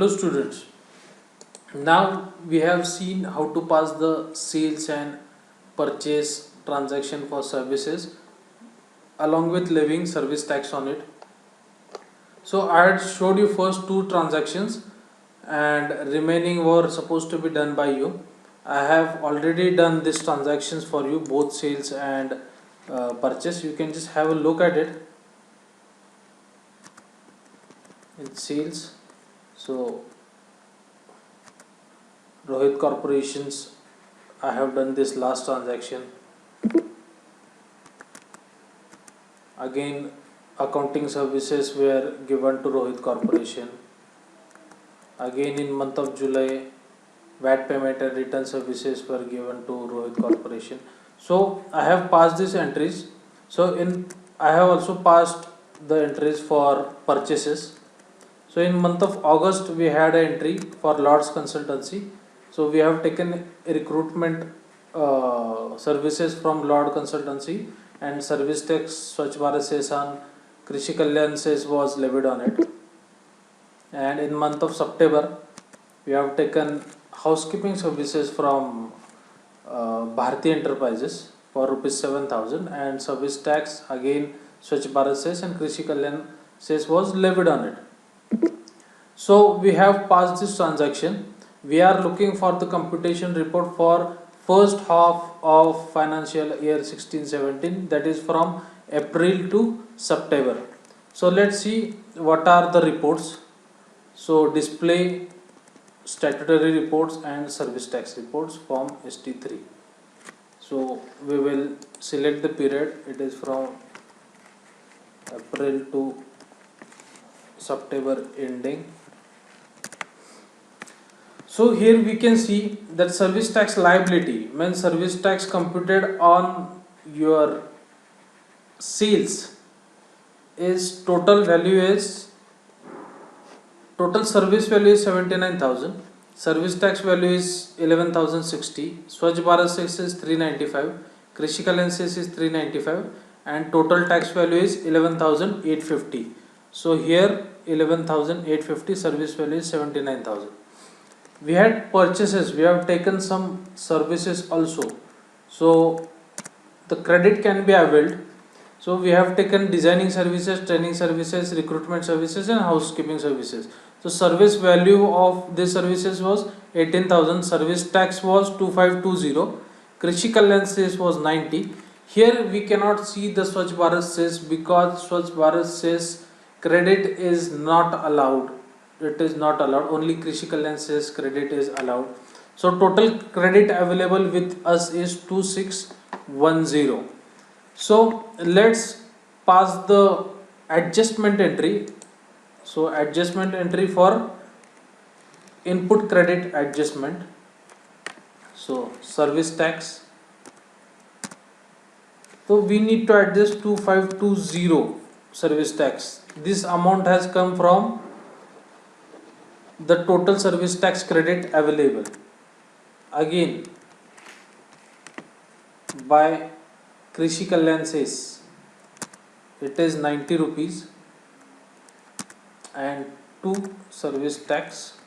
Hello students, now we have seen how to pass the sales and purchase transaction for services along with levying service tax on it. So I had showed you first two transactions and remaining were supposed to be done by you. I have already done these transactions for you, both sales and purchase. You can just have a look at it in sales. So Rohit Corporations, I have done this last transaction. Again, accounting services were given to Rohit Corporation. Again, in month of July, VAT payment and return services were given to Rohit Corporation. So I have passed these entries. So I have also passed the entries for purchases. So in month of August we had an entry for Lords Consultancy. So we have taken recruitment services from Lord Consultancy and service tax Swachh Bharat cess on Krishi Kalyan cess was levied on it. And in month of September we have taken housekeeping services from Bharti Enterprises for rupees 7,000 and service tax again Swachh Bharat cess and Krishi Kalyan cess was levied on it. So we have passed this transaction. We are looking for the computation report for first half of financial year 16-17, that is from April to September. So let's see what are the reports. So display statutory reports and service tax reports form ST3. So we will select the period, it is from April to September ending. So here we can see that service tax liability means service tax computed on your sales is total service value is 79,000, service tax value is 11,060, Swachh Bharat cess is 395, Krishi Kalyan cess is 395 and total tax value is 11,850. So here 11,850, service value is 79,000. We had purchases, we have taken some services also. So the credit can be availed. So we have taken designing services, training services, recruitment services and housekeeping services. So service value of these services was 18,000, service tax was 2520, Krishi Kalyan cess was 90. Here we cannot see the Swachh Bharat cess because Swachh Bharat cess credit is not allowed. It is not allowed, only Krishi Kalyan cess credit is allowed. So total credit available with us is 2610. So let's pass the adjustment entry. So adjustment entry for input credit adjustment. So service tax. So we need to adjust 2520 service tax. This amount has come from the total service tax credit available. Again by Krishi Kalyan cess it is 90 rupees and 2 service tax,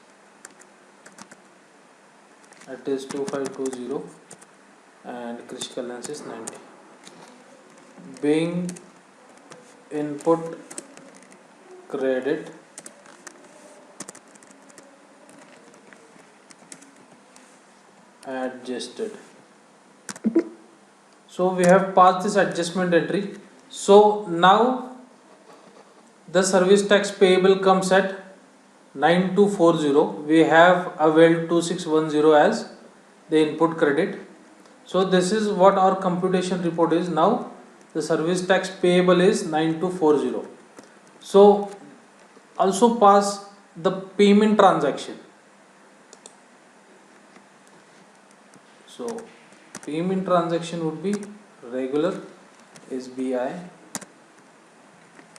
it is 2520 and Krishi Kalyan cess 90. Being input credit adjusted. So we have passed this adjustment entry. So now the service tax payable comes at 9240. We have availed 2610 as the input credit. So this is what our computation report is now. The service tax payable is 9240. So also pass the payment transaction. So payment transaction would be regular SBI.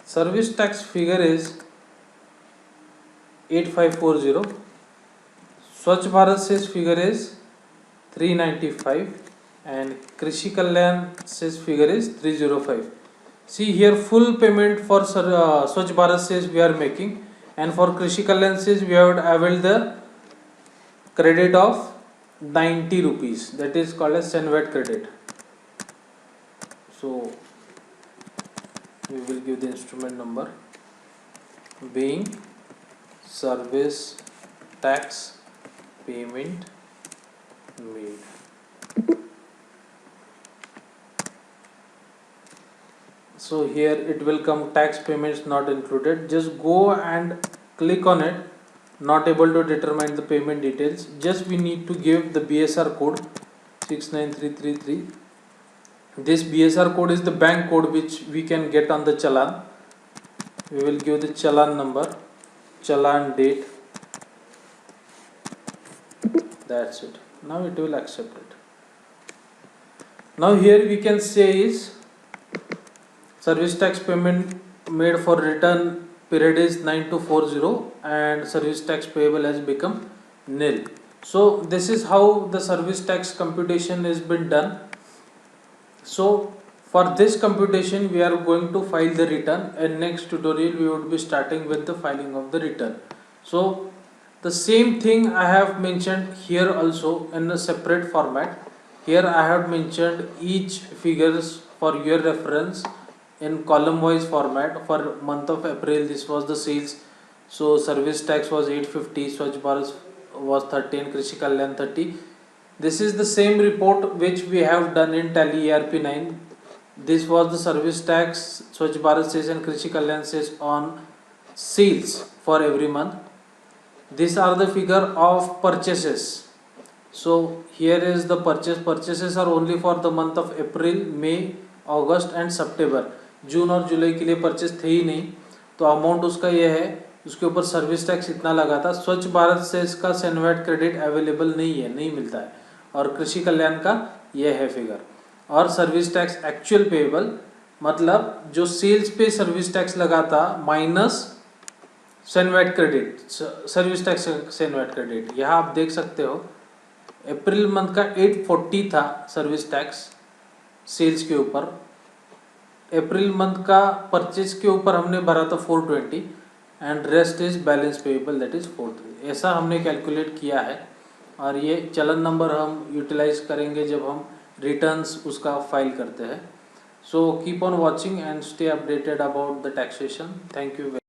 Service tax figure is 8540. Swachh Bharat cess figure is 395 and Krishi Kalyan cess figure is 305. See here full payment for Swachh Bharat cess we are making and for Krishi Kalyan sales we have availed the credit of 90 rupees, that is called as SENVAT credit. So we will give the instrument number being service tax payment made. So here it will come tax payments not included. Just go and click on it. Not able to determine the payment details. Just we need to give the BSR code 69333. This BSR code is the bank code which we can get on the challan. We will give the challan number, challan date. That's it. Now it will accept it. Now here we can say is service tax payment made for return period is 9240 and service tax payable has become nil. So this is how the service tax computation has been done. So for this computation we are going to file the return, and next tutorial we would be starting with the filing of the return. So the same thing I have mentioned here also in a separate format. Here I have mentioned each figures for your reference in column wise format. For month of April this was the sales, so service tax was 850, Swachh Bharat was 30 and Krishi Kalyan 30. This is the same report which we have done in Tally ERP 9. This was the service tax, Swachh Bharat says and Krishi Kalyan says on sales for every month. These are the figure of purchases. So here is the purchases are only for the month of April, May, August and September. जून और जुलाई के लिए purchase थे ही नहीं, तो amount उसका ये है. उसके ऊपर सर्विस टैक्स इतना लगा था. स्वच्छ भारत से इसका सेनवेट क्रेडिट अवेलेबल नहीं है, नहीं मिलता है. और कृषि कल्याण का ये है फिगर. और सर्विस टैक्स एक्चुअल पेएबल मतलब जो सेल्स पे सर्विस टैक्स लगा था minus CENVAT credit, service tax CENVAT credit. यहाँ आप देख सकते हो अप्रैल मंथ का 840 था सर्विस टैक्स सेल्स के ऊपर. अप्रैल मंथ का परचेज के ऊपर हमने भरा था 420 and rest is balance payable that is 43. ऐसा हमने कैलकुलेट किया है और ये चलन नंबर हम यूटिलाइज करेंगे जब हम रिटर्न्स उसका फाइल करते हैं. So keep on watching and stay updated about the taxation. Thank you.